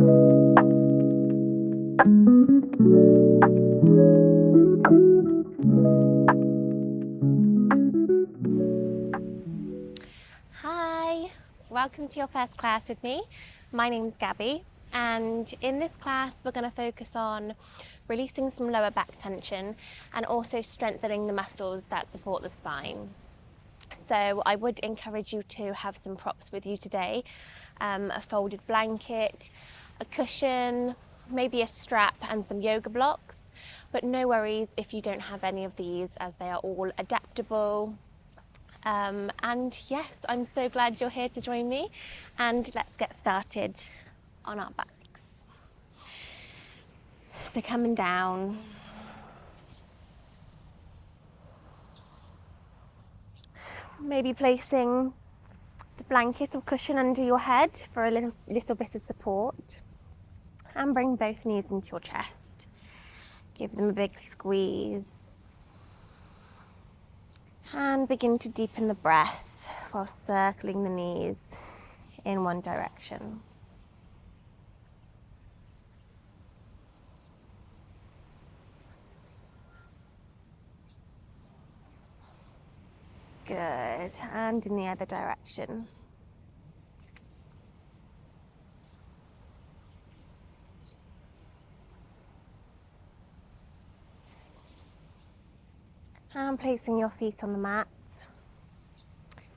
Hi, welcome to your first class with me. My name's Gabby, and in this class we're going to focus on releasing some lower back tension and also strengthening the muscles that support the spine. So I would encourage you to have some props with you today, a folded blanket, a cushion, maybe a strap and some yoga blocks, but no worries if you don't have any of these, as they are all adaptable. And yes, I'm so glad you're here to join me, and let's get started on our backs. So coming down, maybe placing the blanket or cushion under your head for a little bit of support, and bring both knees into your chest. Give them a big squeeze and begin to deepen the breath while circling the knees in one direction. Good, and in the other direction. And placing your feet on the mat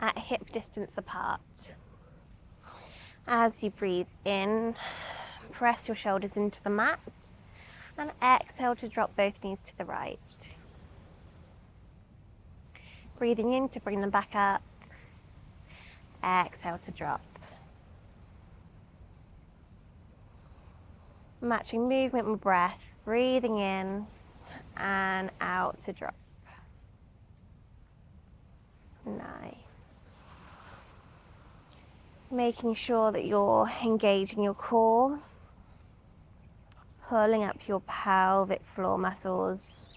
at hip distance apart. As you breathe in, press your shoulders into the mat and exhale to drop both knees to the right. Breathing in to bring them back up, exhale to drop. Matching movement with breath, breathing in and out to drop. Nice. Making sure that you're engaging your core, pulling up your pelvic floor muscles.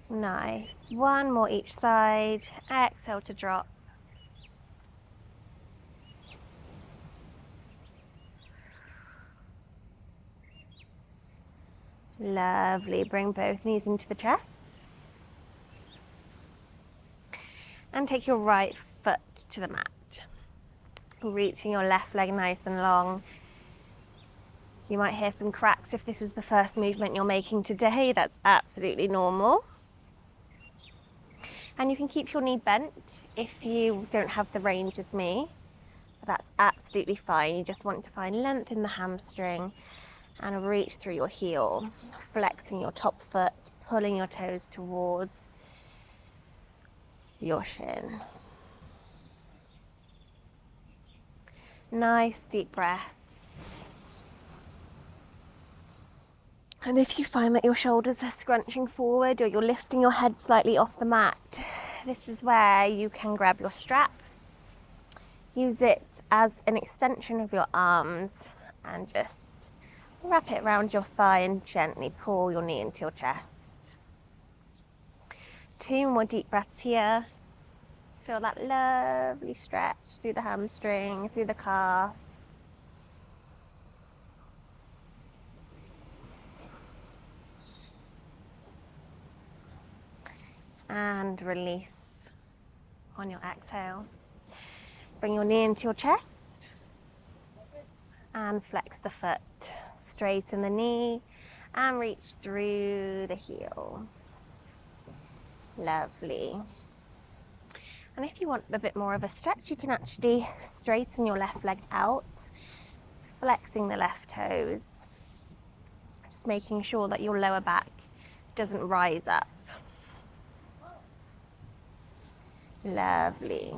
Nice. One more each side. Exhale to drop. Lovely. Bring both knees into the chest. And take your right foot to the mat. Reaching your left leg nice and long. You might hear some cracks if this is the first movement you're making today. That's absolutely normal. And you can keep your knee bent if you don't have the range as me. That's absolutely fine. You just want to find length in the hamstring and reach through your heel, flexing your top foot, pulling your toes towards your shin. Nice deep breaths. And if you find that your shoulders are scrunching forward or you're lifting your head slightly off the mat, this is where you can grab your strap. Use it as an extension of your arms and just wrap it around your thigh and gently pull your knee into your chest. 2 more deep breaths here. Feel that lovely stretch through the hamstring, through the calf. And release on your exhale. Bring your knee into your chest and flex the foot. Straighten the knee and reach through the heel. Lovely. And if you want a bit more of a stretch, you can actually straighten your left leg out, flexing the left toes, just making sure that your lower back doesn't rise up. Lovely.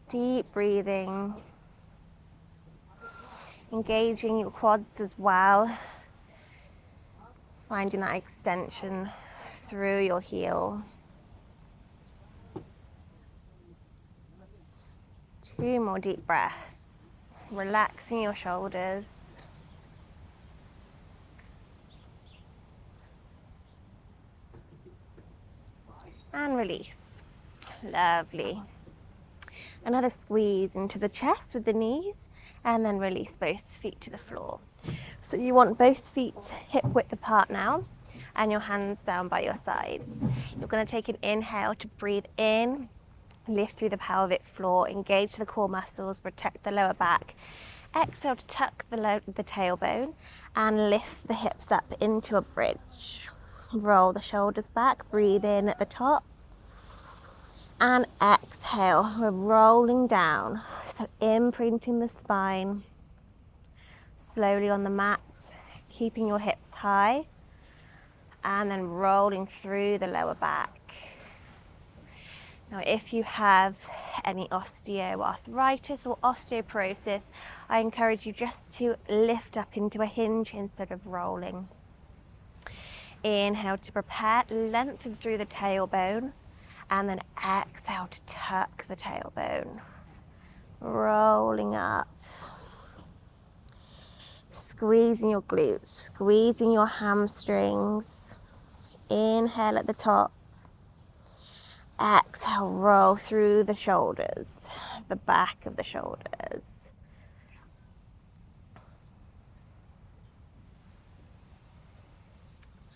Deep breathing, engaging your quads as well, finding that extension through your heel. 2 more deep breaths, relaxing your shoulders. and release. Lovely. Another squeeze into the chest with the knees, and then release both feet to the floor. So you want both feet hip width apart now, and your hands down by your sides. You're going to take an inhale to breathe in, lift through the pelvic floor, engage the core muscles, protect the lower back. Exhale to tuck the tailbone and lift the hips up into a bridge. Roll the shoulders back, breathe in at the top, and exhale, we're rolling down. So imprinting the spine slowly on the mat, keeping your hips high, and then rolling through the lower back. Now, if you have any osteoarthritis or osteoporosis, I encourage you just to lift up into a hinge instead of rolling. Inhale to prepare, lengthen through the tailbone, and then exhale to tuck the tailbone. Rolling up. Squeezing your glutes, squeezing your hamstrings. Inhale at the top. Exhale, roll through the shoulders, the back of the shoulders.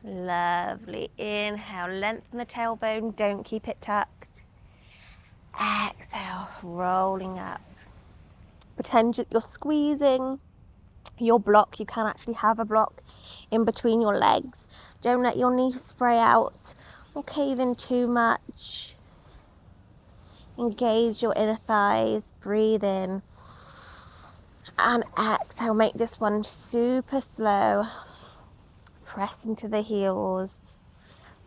Lovely. Inhale, lengthen the tailbone, don't keep it tucked. Exhale, rolling up. Pretend you're squeezing your block. You can actually have a block in between your legs. Don't let your knees spray out or cave in too much. Engage your inner thighs, breathe in, and exhale. Make this one super slow. Press into the heels,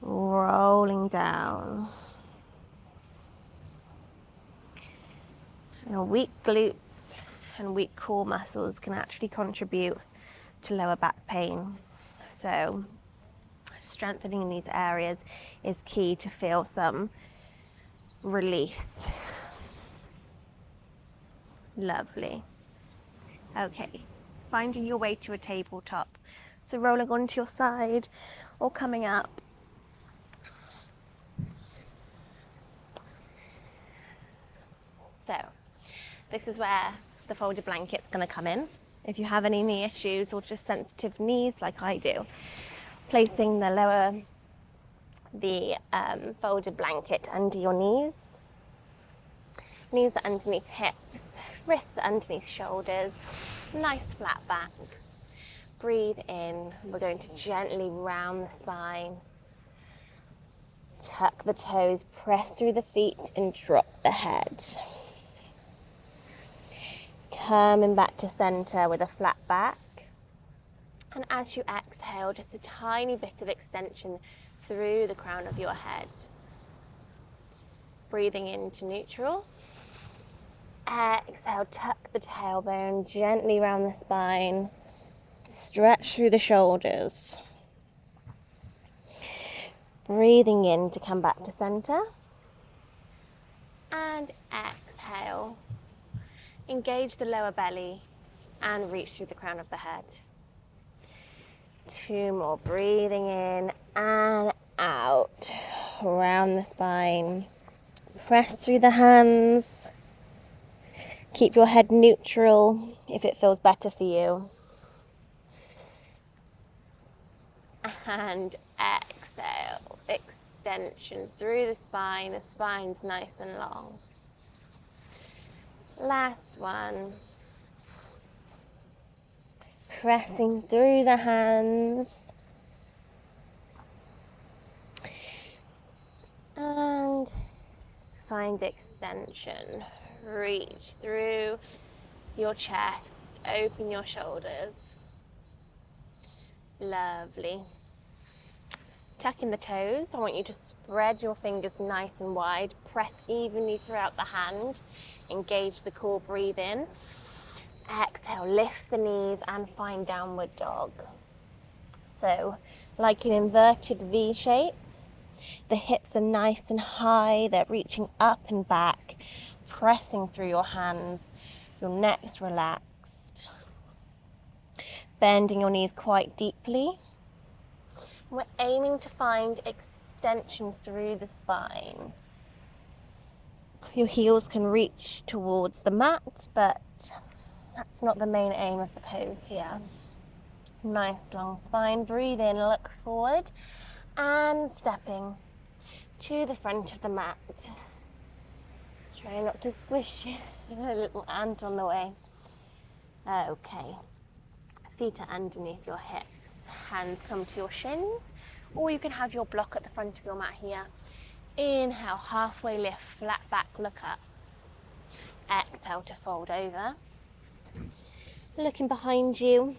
rolling down. Now, weak glutes and weak core muscles can actually contribute to lower back pain. So strengthening these areas is key to feel some release. Lovely. Okay, finding your way to a tabletop. So rolling onto your side or coming up. So this is where the folded blanket's going to come in. If you have any knee issues or just sensitive knees like I do, placing the folded blanket under your knees. Knees are underneath hips, wrists are underneath shoulders, nice flat back. Breathe in, we're going to gently round the spine. Tuck the toes, press through the feet and drop the head. Coming back to center with a flat back. And as you exhale, just a tiny bit of extension through the crown of your head. Breathing into neutral. Exhale, tuck the tailbone, gently round the spine. Stretch through the shoulders. Breathing in to come back to center. And exhale. Engage the lower belly and reach through the crown of the head. 2 more. Breathing in and out. Round the spine. Press through the hands. Keep your head neutral if it feels better for you. And exhale. Extension through the spine. The spine's nice and long. Last one. Pressing through the hands. And find extension. Reach through your chest. Open your shoulders. Lovely. Tucking the toes. I want you to spread your fingers nice and wide. Press evenly throughout the hand. Engage the core, breathe in. Exhale, lift the knees and find downward dog. So, like an inverted V shape, the hips are nice and high, they're reaching up and back, pressing through your hands, your neck's relaxed. Bending your knees quite deeply. We're aiming to find extension through the spine. Your heels can reach towards the mat, but that's not the main aim of the pose here. Nice long spine. Breathe in, look forward, and stepping to the front of the mat. Try not to squish a little ant on the way. Okay. Feet are underneath your hips. Hands come to your shins, or you can have your block at the front of your mat here. Inhale, halfway lift, flat back, look up. Exhale to fold over. Looking behind you,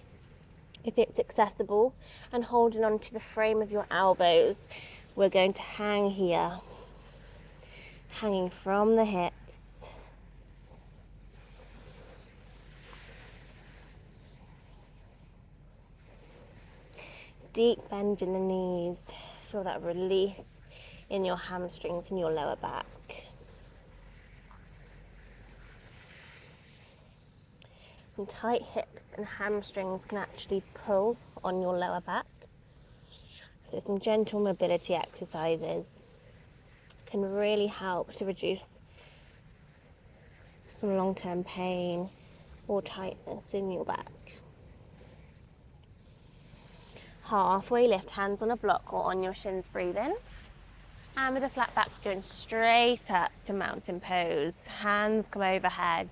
if it's accessible, and holding on to the frame of your elbows. We're going to hang here, hanging from the hips. Deep bend in the knees. Feel that release in your hamstrings and your lower back. And tight hips and hamstrings can actually pull on your lower back. So some gentle mobility exercises can really help to reduce some long-term pain or tightness in your back. Halfway lift, hands on a block or on your shins, breathe in. And with a flat back, going straight up to mountain pose. Hands come overhead.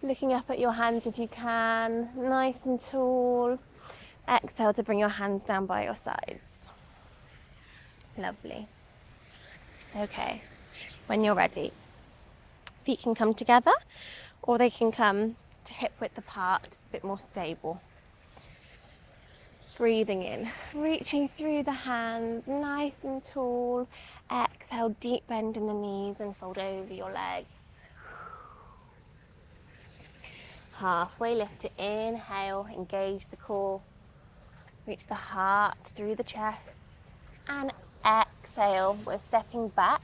Looking up at your hands if you can, nice and tall. Exhale to bring your hands down by your sides. Lovely. Okay, when you're ready, feet can come together or they can come to hip width apart. It's a bit more stable. Breathing in, reaching through the hands, nice and tall. Exhale, deep bend in the knees and fold over your legs. Halfway lift to inhale, engage the core. Reach the heart through the chest. And exhale, we're stepping back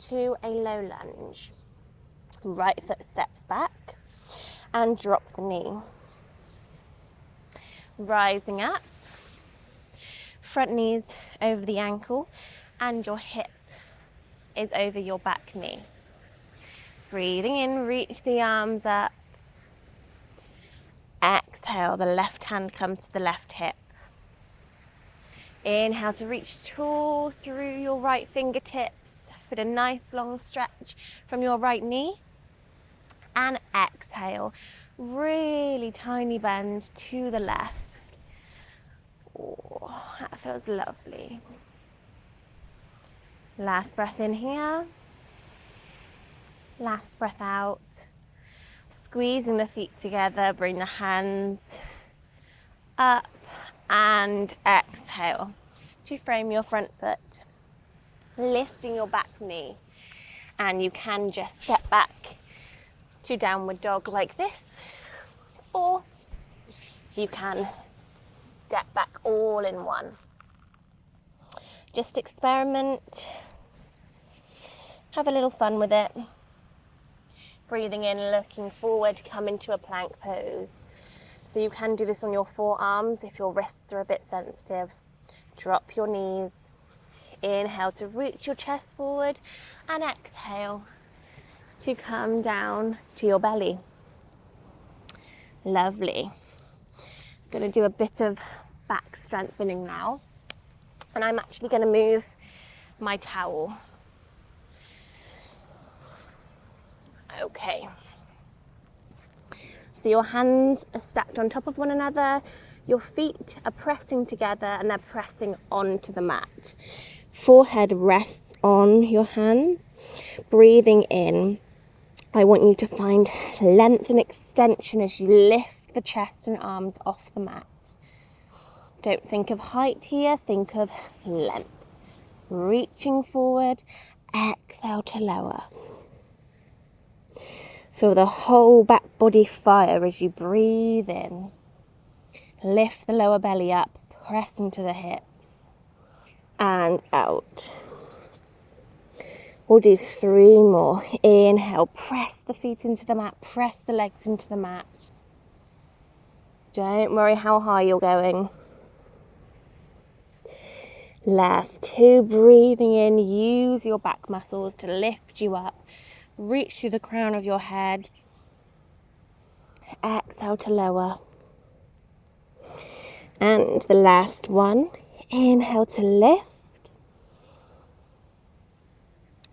to a low lunge. Right foot steps back and drop the knee. Rising up. Front knees over the ankle and your hip is over your back knee. Breathing in, reach the arms up. Exhale, the left hand comes to the left hip. Inhale to reach tall through your right fingertips. Fit a nice long stretch from your right knee. And exhale, really tiny bend to the left. Oh, that feels lovely. Last breath in here. Last breath out. Squeezing the feet together, bring the hands up and exhale to frame your front foot. Lifting your back knee. And you can just step back to downward dog like this, or you can step back all in one. Just experiment, have a little fun with it. Breathing in, looking forward, come into a plank pose. So you can do this on your forearms if your wrists are a bit sensitive. Drop your knees, inhale to reach your chest forward, and exhale to come down to your belly. Lovely. Going to do a bit of back strengthening now, and I'm actually going to move my towel. Okay. So your hands are stacked on top of one another, your feet are pressing together and they're pressing onto the mat. Forehead rests on your hands. Breathing in, I want you to find length and extension as you lift the chest and arms off the mat. Don't think of height here, think of length. Reaching forward, exhale to lower. Feel the whole back body fire as you breathe in. Lift the lower belly up, press into the hips, and out. We'll do 3 more. Inhale, press the feet into the mat, press the legs into the mat. Don't worry how high you're going. Last two, breathing in, use your back muscles to lift you up. Reach through the crown of your head. Exhale to lower. And the last one, inhale to lift.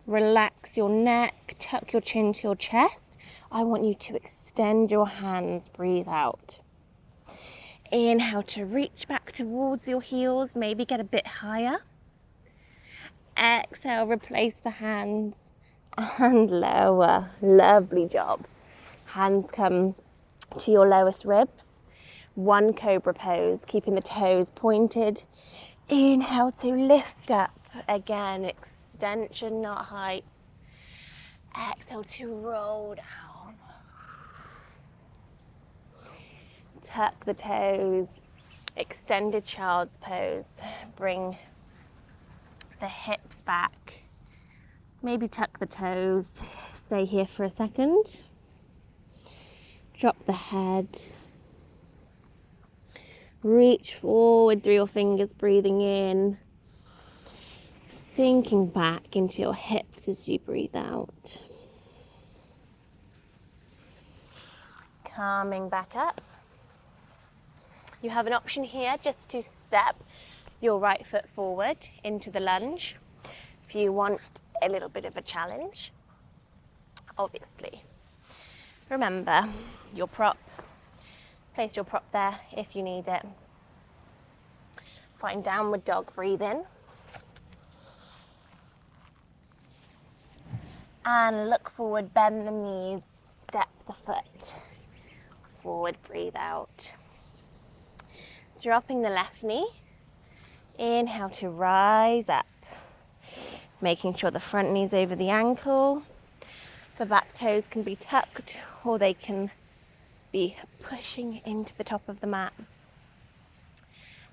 Relax your neck, tuck your chin to your chest. I want you to extend your hands, breathe out. Inhale to reach back towards your heels, maybe get a bit higher. Exhale, replace the hands and lower. Lovely job. Hands come to your lowest ribs. One cobra pose, keeping the toes pointed. Inhale to lift up. Again, extension, not height. Exhale to roll down. Tuck the toes. Extended child's pose. Bring the hips back. Maybe tuck the toes. Stay here for a second. Drop the head. Reach forward through your fingers, breathing in. Sinking back into your hips as you breathe out. Coming back up. You have an option here just to step your right foot forward into the lunge. If you want a little bit of a challenge, obviously. Remember your prop. Place your prop there if you need it. Find downward dog, breathe in. And look forward, bend the knees, step the foot. Forward, breathe out. Dropping the left knee. Inhale to rise up. Making sure the front knee's over the ankle. The back toes can be tucked or they can be pushing into the top of the mat.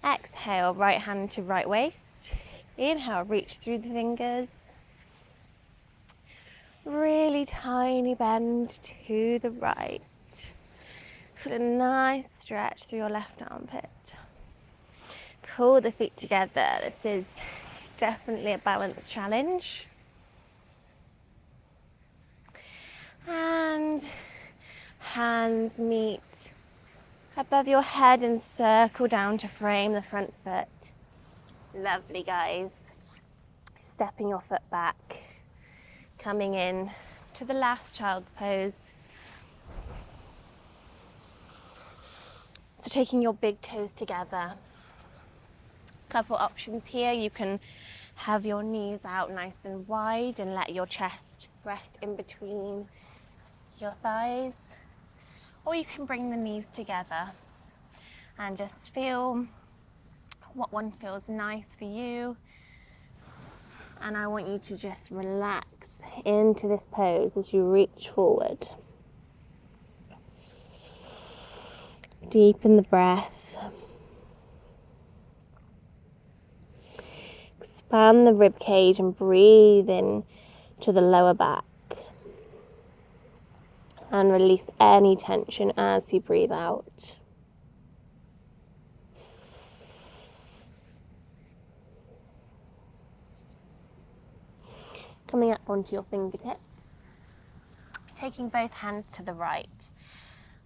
Exhale, right hand to right waist. Inhale, reach through the fingers. Really tiny bend to the right. Feel a nice stretch through your left armpit. Pull the feet together. This is definitely a balance challenge. And hands meet above your head and circle down to frame the front foot. Lovely, guys. Stepping your foot back. Coming in to the last child's pose. So taking your big toes together. Couple options here. You can have your knees out nice and wide and let your chest rest in between your thighs. Or you can bring the knees together and just feel what one feels nice for you. And I want you to just relax into this pose as you reach forward. Deepen the breath. Expand the rib cage and breathe in to the lower back. And release any tension as you breathe out. Coming up onto your fingertips. Taking both hands to the right.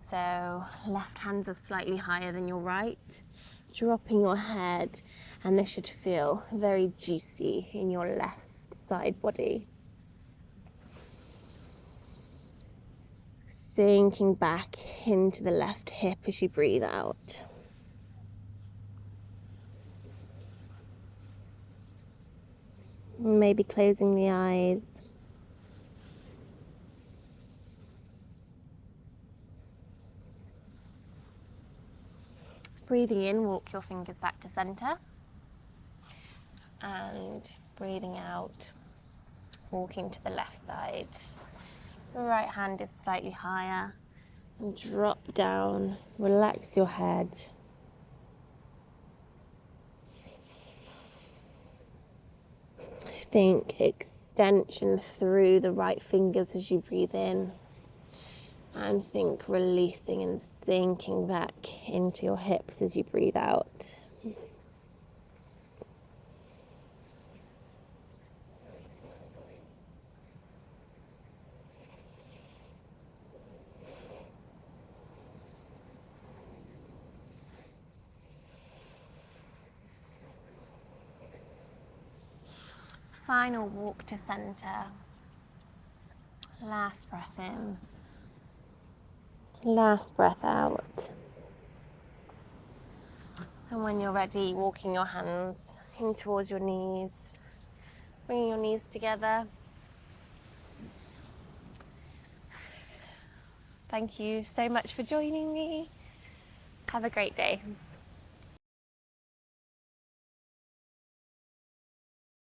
So left hands are slightly higher than your right. Dropping your head, and this should feel very juicy in your left side body. Sinking back into the left hip as you breathe out. Maybe closing the eyes. Breathing in, walk your fingers back to center. And breathing out, walking to the left side. The right hand is slightly higher. And drop down, relax your head. Think extension through the right fingers as you breathe in. And think releasing and sinking back into your hips as you breathe out. Final walk to center. Last breath in. Last breath out. And when you're ready, walking your hands in towards your knees, bringing your knees together. Thank you so much for joining me. Have a great day.